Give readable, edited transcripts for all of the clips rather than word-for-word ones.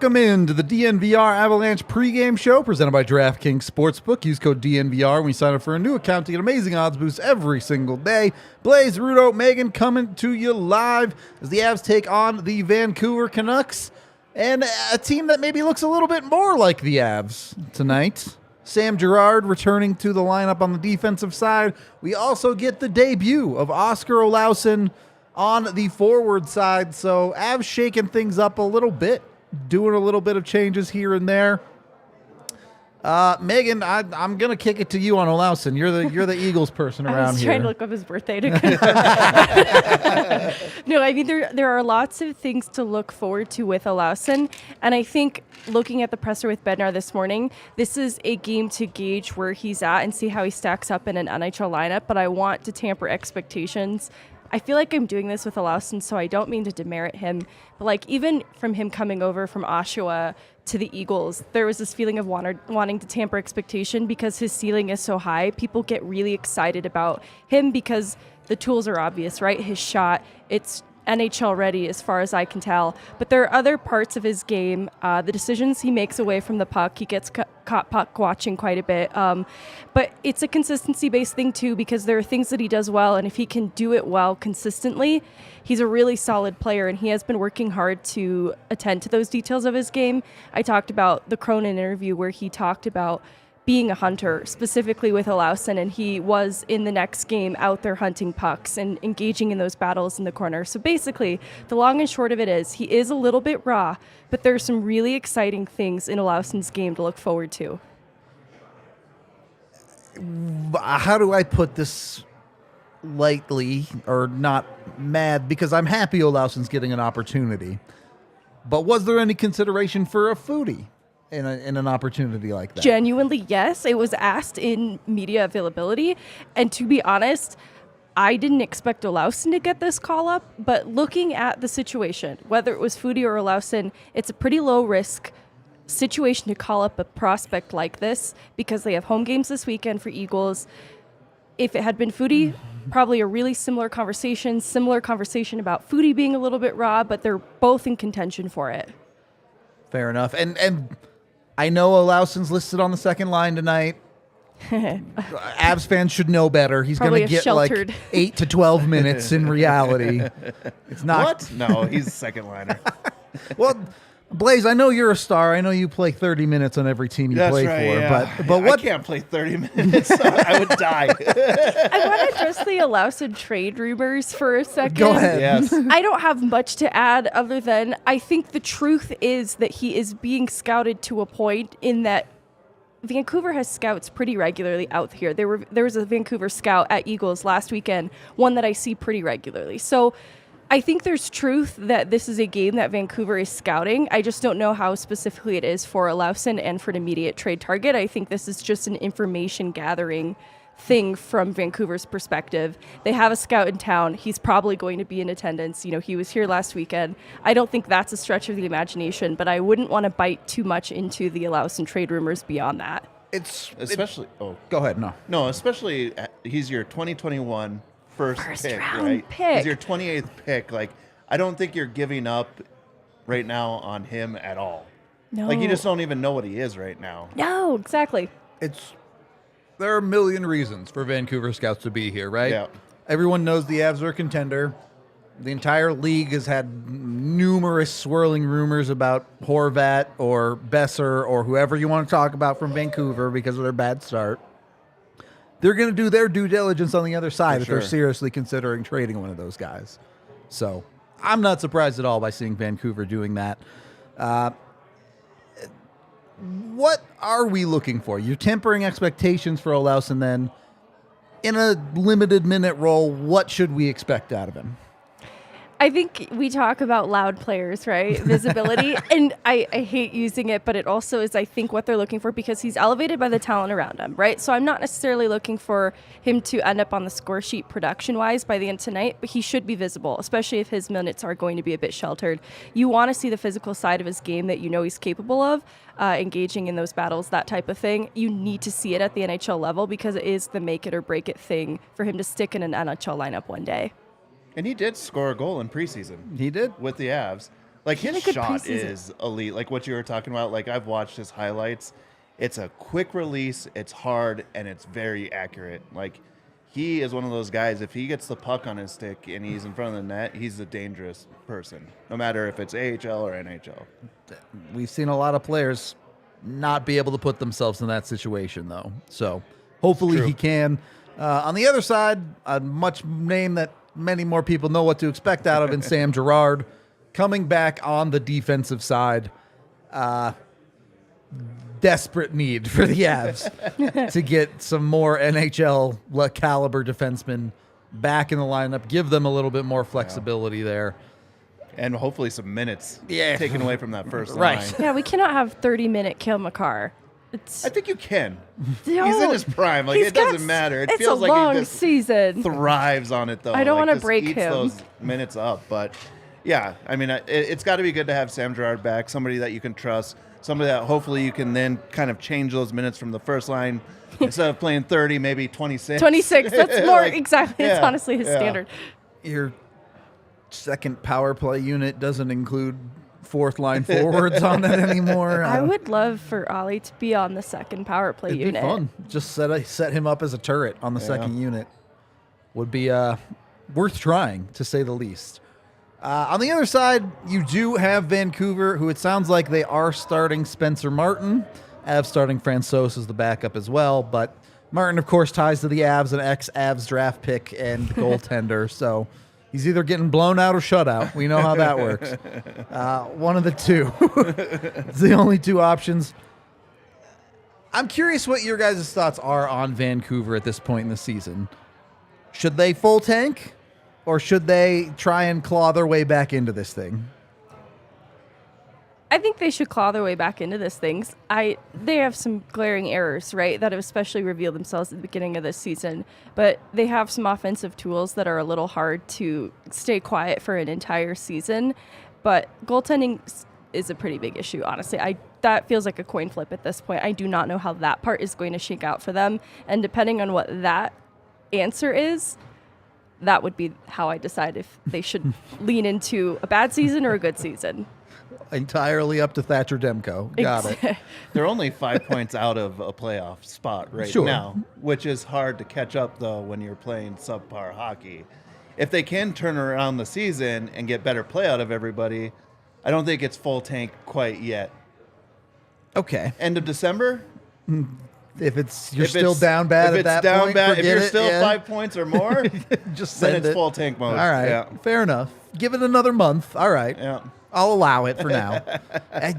Welcome into the DNVR Avalanche pregame show presented by DraftKings Sportsbook. Use code DNVR when you sign up for a new account to get amazing odds boosts every single day. Blais, Rudolph, Meghan coming to you live as the Avs take on the Vancouver Canucks and a team that maybe looks a little bit more like the Avs tonight. Sam Girard returning to the lineup on the defensive side. We also get the debut of Oskar Olausson on the forward side. So Avs shaking things up a little bit, doing a little bit of changes here and there. Meghan, I'm gonna kick it to you on Olausson. You're the Eagles person around here. I was trying to look up his birthday to No, I mean there are lots of things to look forward to with Olausson, and I think looking at the presser with Bednar this morning, this is a game to gauge where he's at and see how he stacks up in an NHL lineup. But I want to temper expectations. I feel like I'm doing this with Olausson, so I don't mean to demerit him. But like even from him coming over from Oshawa to the Eagles, there was this feeling of wanting to tamper expectation because his ceiling is so high. People get really excited about him because the tools are obvious, right? His shot, it's NHL ready as far as I can tell. But there are other parts of his game, the decisions he makes away from the puck. He gets caught puck watching quite a bit. But it's a consistency-based thing too, because there are things that he does well, and if he can do it well consistently, he's a really solid player, and he has been working hard to attend to those details of his game. I talked about the Cronin interview where he talked about being a hunter, specifically with Olausson, and he was in the next game out there hunting pucks and engaging in those battles in the corner. So basically, the long and short of it is, he is a little bit raw, but there's some really exciting things in Olausson's game to look forward to. How do I put this lightly or not mad? Because I'm happy Olausson's getting an opportunity. But was there any consideration for a foodie in an opportunity like that? Genuinely, yes. It was asked in media availability. And to be honest, I didn't expect Olausson to get this call up. But looking at the situation, whether it was Foodie or Olausson, it's a pretty low risk situation to call up a prospect like this because they have home games this weekend for Eagles. If it had been Foodie, probably a really similar conversation about Foodie being a little bit raw, but they're both in contention for it. Fair enough. And I know Olausson's listed on the second line tonight. Avs fans should know better. He's going to get sheltered. like 8 to 12 minutes in reality. It's not. What? No, he's a second liner. Well, Blais, I know you're a star. I know you play 30 minutes on every team you play for. Yeah. But what? I can't play 30 minutes. I would die. I want to address the Olausson trade rumors for a second. Go ahead. Yes. I don't have much to add other than I think the truth is that he is being scouted to a point in that Vancouver has scouts pretty regularly out here. There was a Vancouver scout at Eagles last weekend, one that I see pretty regularly. So I think there's truth that this is a game that Vancouver is scouting. I just don't know how specifically it is for Olausson and for an immediate trade target. I think this is just an information gathering thing from Vancouver's perspective. They have a scout in town. He's probably going to be in attendance. You know, he was here last weekend. I don't think that's a stretch of the imagination, but I wouldn't want to bite too much into the Olausson trade rumors beyond that. Go ahead. No, especially he's your 2021 first pick, round right? pick. He's your 28th pick. Like, I don't think you're giving up right now on him at all. No. Like, you just don't even know what he is right now. No, exactly. There are a million reasons for Vancouver scouts to be here, right? Yeah. Everyone knows the Avs are a contender. The entire league has had numerous swirling rumors about Horvat or Besser or whoever you want to talk about from Vancouver because of their bad start. They're going to do their due diligence on the other side if they're seriously considering trading one of those guys. So I'm not surprised at all by seeing Vancouver doing that. What are we looking for? You're tempering expectations for Olausson then. In a limited minute role, what should we expect out of him? I think we talk about loud players, right? Visibility. And I hate using it, but it also is, I think, what they're looking for because he's elevated by the talent around him, right? So I'm not necessarily looking for him to end up on the score sheet production-wise by the end of tonight, but he should be visible, especially if his minutes are going to be a bit sheltered. You want to see the physical side of his game that you know he's capable of, engaging in those battles, that type of thing. You need to see it at the NHL level because it is the make-it-or-break-it thing for him to stick in an NHL lineup one day. And he did score a goal in preseason. He did. With the Avs. Like, his had a good shot preseason. is elite. Like what you were talking about, like I've watched his highlights. It's a quick release, it's hard, and it's very accurate. Like, he is one of those guys, if he gets the puck on his stick and he's in front of the net, he's a dangerous person, no matter if it's AHL or NHL. We've seen a lot of players not be able to put themselves in that situation, though. So hopefully True. he can. On the other side, a much name that many more people know what to expect out of in Sam Girard, coming back on the defensive side. Desperate need for the Avs to get some more NHL caliber defensemen back in the lineup, give them a little bit more flexibility there. And hopefully some minutes Yeah. taken away from that first Right. line. Yeah, we cannot have 30-minute Cale Makar. It's I think you can. He's No. in his prime. Like, He's it doesn't got- matter. It it's feels a like long he just season. thrives on it, though. I don't Like, wanna just break eats him. those minutes up. But, yeah, I mean, it's got to be good to have Sam Girard back, somebody that you can trust, somebody that hopefully you can then kind of change those minutes from the first line. Instead of playing 30, maybe 26. 26. That's more Like, exactly. It's yeah, honestly his yeah. standard. Your second power play unit doesn't include fourth line forwards on it anymore. I would love for Ollie to be on the second power play It'd unit. be fun. Just set him up as a turret on the second unit. Would be worth trying, to say the least. On the other side, you do have Vancouver, who it sounds like they are starting Spencer Martin. Avs starting Francouz as the backup as well. But Martin, of course, ties to the Avs, an ex-Avs draft pick and goaltender. So he's either getting blown out or shut out. We know how that works. One of the two. It's the only two options. I'm curious what your guys' thoughts are on Vancouver at this point in the season. Should they full tank, or should they try and claw their way back into this thing? I think they should claw their way back into this thing. They have some glaring errors, right, that have especially revealed themselves at the beginning of this season. But they have some offensive tools that are a little hard to stay quiet for an entire season. But goaltending is a pretty big issue, honestly. That feels like a coin flip at this point. I do not know how that part is going to shake out for them. And depending on what that answer is, that would be how I decide if they should lean into a bad season or a good season. Entirely up to Thatcher Demko. Got it. They're only 5 points out of a playoff spot right Sure. now, which is hard to catch up, though, when you're playing subpar hockey. If they can turn around the season and get better play out of everybody, I don't think it's full tank quite yet. Okay. End of December? If you're If still it's- down bad if at that it's down point, bad, if forget you're it, still yeah. 5 points or more, Just then send it's it. full tank mode. All right. Yeah. Fair enough. Give it another month. All right. Yeah. I'll allow it for now. The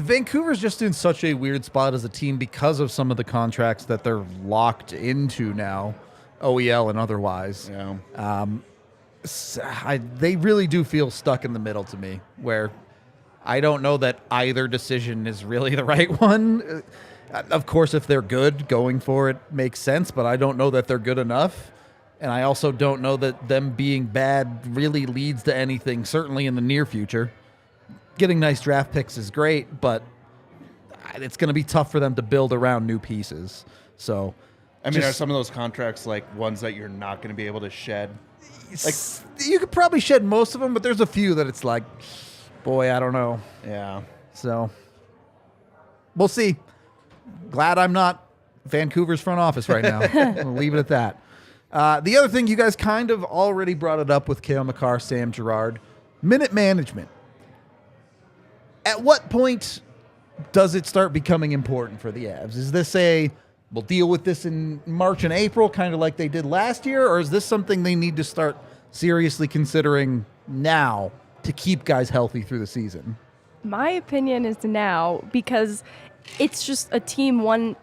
Vancouver's just in such a weird spot as a team because of some of the contracts that they're locked into now, OEL and otherwise. Yeah. They really do feel stuck in the middle to me, where I don't know that either decision is really the right one. Of course, if they're good, going for it makes sense, but I don't know that they're good enough. And I also don't know that them being bad really leads to anything, certainly in the near future. Getting nice draft picks is great, but it's going to be tough for them to build around new pieces. So, I mean, are just- some of those contracts like ones that you're not going to be able to shed? Like, you could probably shed most of them, but there's a few that it's like, boy, I don't know. yeah. So we'll see. Glad I'm not Vancouver's front office right now. We'll leave it at that. The other thing, you guys kind of already brought it up with Cale Makar, Sam Girard, minute management. At what point does it start becoming important for the Avs? Is this we'll deal with this in March and April, kind of like they did last year, or is this something they need to start seriously considering now to keep guys healthy through the season? My opinion is now, because it's just a team one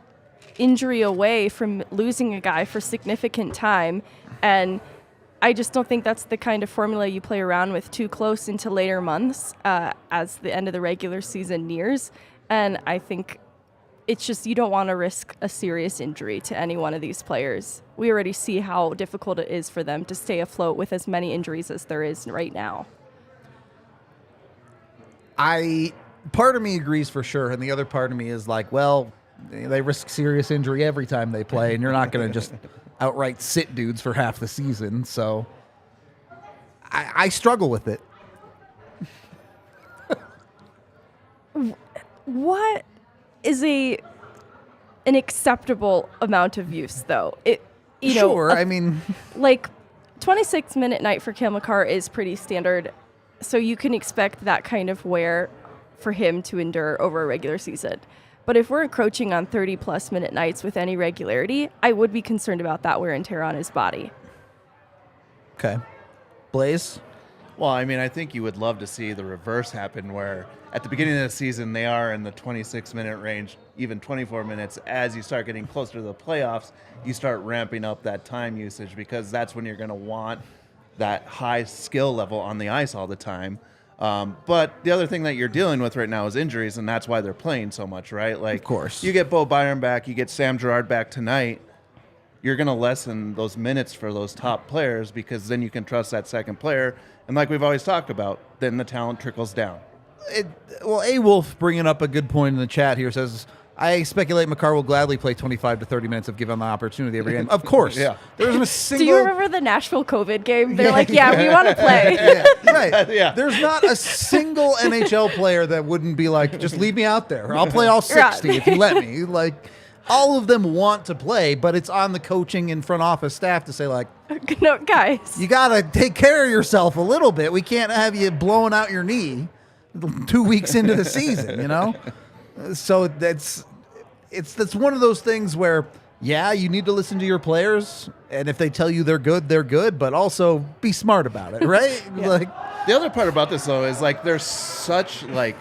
injury away from losing a guy for significant time. And I just don't think that's the kind of formula you play around with too close into later months as the end of the regular season nears. And I think it's just you don't want to risk a serious injury to any one of these players. We already see how difficult it is for them to stay afloat with as many injuries as there is right now. Part of me agrees for sure, and the other part of me is like, well, they risk serious injury every time they play, and you're not going to just outright sit dudes for half the season. So I struggle with it. What is an acceptable amount of use, though? Sure, I mean, like 26-minute night for Cale Makar is pretty standard, so you can expect that kind of wear for him to endure over a regular season. But if we're encroaching on 30-plus minute nights with any regularity, I would be concerned about that wear and tear on his body. okay. Blais? Well, I mean, I think you would love to see the reverse happen where at the beginning of the season, they are in the 26-minute range, even 24 minutes. As you start getting closer to the playoffs, you start ramping up that time usage because that's when you're going to want that high skill level on the ice all the time. But the other thing that you're dealing with right now is injuries, and that's why they're playing so much, right? Like, Of course. You get Bo Byron back, you get Sam Girard back tonight. You're going to lessen those minutes for those top players because then you can trust that second player. And like we've always talked about, then the talent trickles down. Well, A Wolf bringing up a good point in the chat here says, I speculate Makar will gladly play 25 to 30 minutes if given the opportunity every game. Of course. Yeah. There isn't a Do single... you remember the Nashville COVID game? They're like, yeah, we want to play. Yeah, right. Yeah. There's not a single NHL player that wouldn't be like, just leave me out there. I'll play all 60 if you let me. Like, all of them want to play, but it's on the coaching and front office staff to say, like, No, guys. you got to take care of yourself a little bit. We can't have you blowing out your knee 2 weeks into the season, you know? So that's one of those things where, yeah, you need to listen to your players, and if they tell you they're good, but also be smart about it, right? Yeah. Like, The other part about this, though, is like there's such like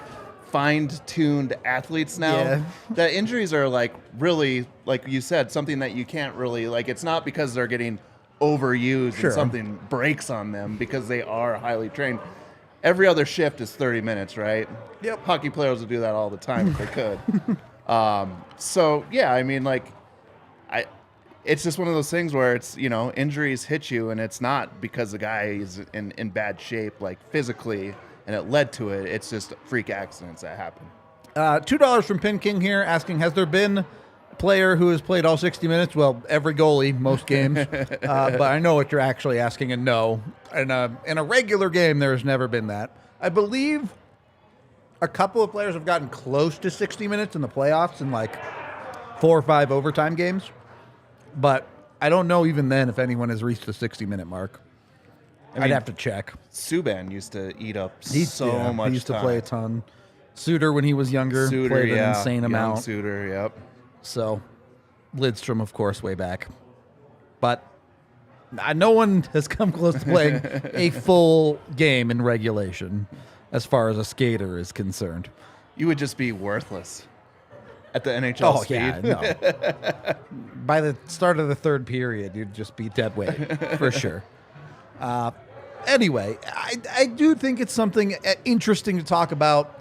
fine-tuned athletes now Yeah. that injuries are like really, like you said, something that you can't really like. It's not because they're getting overused Sure. and something breaks on them because they are highly trained. Every other shift is 30 minutes, right? Yep. Hockey players would do that all the time if they could. So yeah, I mean, like, it's just one of those things where it's, you know, injuries hit you, and it's not because the guy is in bad shape, like physically, and it led to it. It's just freak accidents that happen. $2 from Pin King here asking, has there been a player who has played all 60 minutes? Well, every goalie, most games. But I know what you're actually asking, and no. In a regular game, there has never been that. I believe a couple of players have gotten close to 60 minutes in the playoffs in like 4 or 5 overtime games. But I don't know even then if anyone has reached the 60-minute mark. I'd have to check. Subban used to eat up much He used to time. play a ton. Suter, when he was younger, Suter, played an yeah, insane young amount. Suter, yep. So, Lidstrom, of course, way back. But no one has come close to playing a full game in regulation as far as a skater is concerned. You would just be worthless at the NHL speed. Yeah, no. By the start of the third period, you'd just be dead weight, for sure. Anyway, I do think it's something interesting to talk about,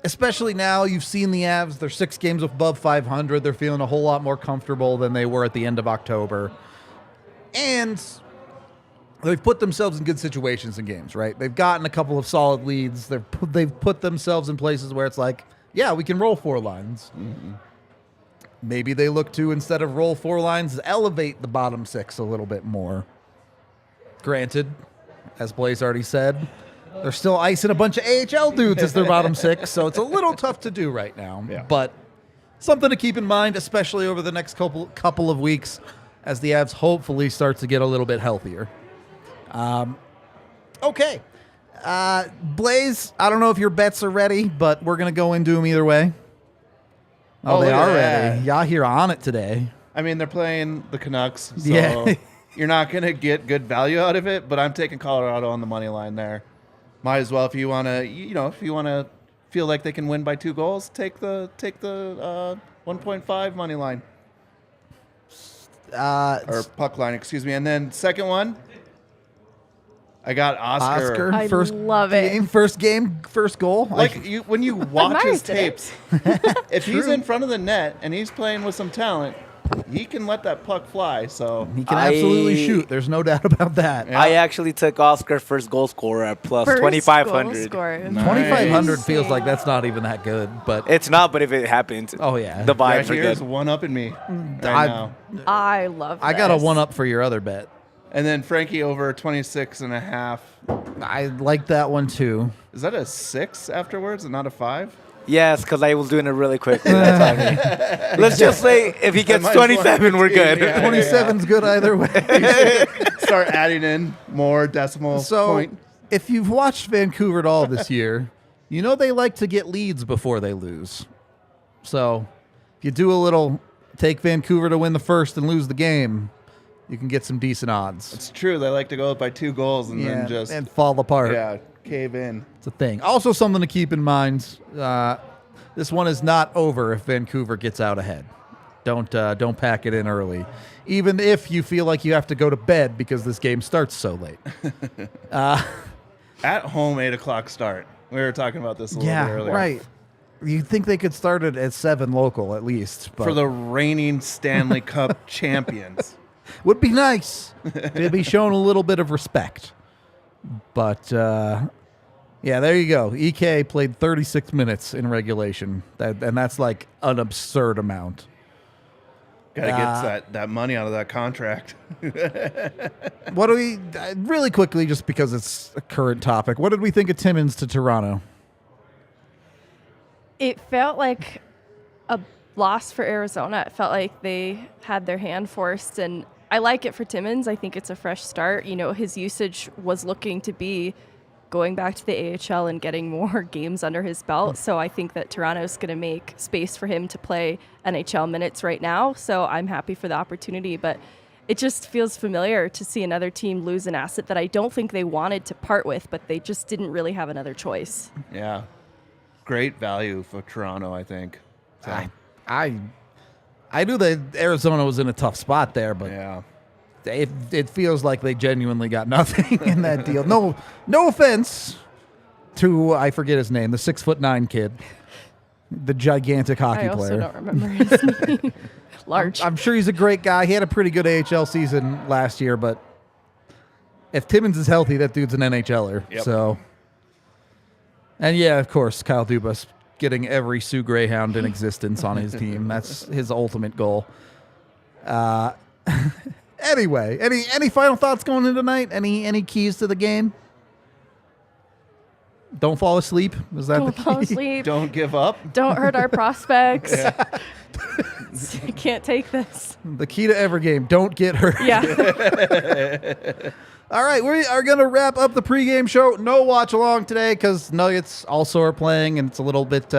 especially now you've seen the Avs. They're 6 games above 500. They're feeling a whole lot more comfortable than they were at the end of October. And they've put themselves in good situations in games, right? They've gotten a couple of solid leads. They've put themselves in places where it's like, yeah, we can roll 4 lines. Mm-hmm. Maybe they look to, instead of roll 4 lines, elevate the bottom 6 a little bit more. Granted, as Blais already said, they're still icing a bunch of AHL dudes as their bottom 6, so it's a little tough to do right now. Yeah. But something to keep in mind, especially over the next couple of weeks as the Avs hopefully start to get a little bit healthier. Okay. Blais, I don't know if your bets are ready, but we're going to go into them either way. Oh, they look at are that. ready. Yahir on it today. I mean, they're playing the Canucks, so Yeah. you're not going to get good value out of it, but I'm taking Colorado on the money line there. Might as well, if you want to, if you want to feel like they can win by 2 goals, take the 1.5 money line. Or puck line, excuse me. And then second one, I got Oskar. I love it. First game, first goal. Like when you watch Admire his today. tapes, if he's in front of the net and he's playing with some talent, he can let that puck fly. So He can absolutely shoot. There's no doubt about that. Yeah. I actually took Oskar first goal scorer at plus First 2,500. goal scorer. Nice. 2,500 feels like that's not even that good, but It's not, but if it happens, oh yeah, the vibes are here's good. one up in me right I- now. I love I got a this. 1-up for your other bet. And then Frankie over 26.5. I like that one too. Is that a 6 afterwards and not a 5? Yes, because I was doing it really quickly. That's on me. Let's just say if he gets might as well 27, we're good. Yeah. 27's good either way. Start adding in more decimal So, point. if you've watched Vancouver at all this year, you know they like to get leads before they lose. So, if you do a little take Vancouver to win the first and lose the game, you can get some decent odds. It's true. They like to go up by 2 goals and then just and fall apart. cave in. It's a thing. Also, something to keep in mind: this one is not over if Vancouver gets out ahead. Don't pack it in early, even if you feel like you have to go to bed because this game starts so late. At home, 8:00 start. We were talking about this a little bit earlier. Right. You'd think they could start it at 7 local at least, but For the reigning Stanley Cup champions. would be nice. It'd be shown a little bit of respect. But yeah, there you go. EK played 36 minutes in regulation, and that's like an absurd amount. Got to get that money out of that contract. What do we really quickly, just because it's a current topic? What did we think of Timmins to Toronto? It felt like a loss for Arizona. It felt like they had their hand forced, and I like it for Timmins. I think it's a fresh start. You know, his usage was looking to be going back to the AHL and getting more games under his belt. So I think that Toronto's going to make space for him to play NHL minutes right now. So I'm happy for the opportunity, but it just feels familiar to see another team lose an asset that I don't think they wanted to part with, but they just didn't really have another choice. Yeah. Great value for Toronto, I think. So, I knew that Arizona was in a tough spot there, but yeah. it feels like they genuinely got nothing in that deal. No offense to, I forget his name, the 6'9" kid, the gigantic hockey I also player. don't remember his name. Large. I'm sure he's a great guy. He had a pretty good AHL season last year, but if Timmins is healthy, that dude's an NHLer. Yep. So, and yeah, of course, Kyle Dubas getting every Sioux Greyhound in existence on his team. That's his ultimate goal. Anyway, any final thoughts going into tonight? Any keys to the game? Don't fall asleep. Is that Don't the fall key? asleep. Don't give up. Don't hurt our prospects. I can't take this. The key to every game: don't get hurt. Yeah. All right, we are going to wrap up the pregame show. No watch along today because Nuggets also are playing, and it's a little bit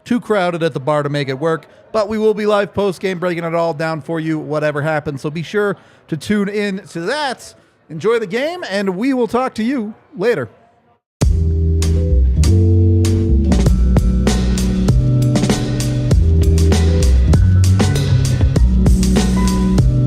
too crowded at the bar to make it work. But we will be live post-game, breaking it all down for you, whatever happens. So be sure to tune in to that. Enjoy the game, and we will talk to you later.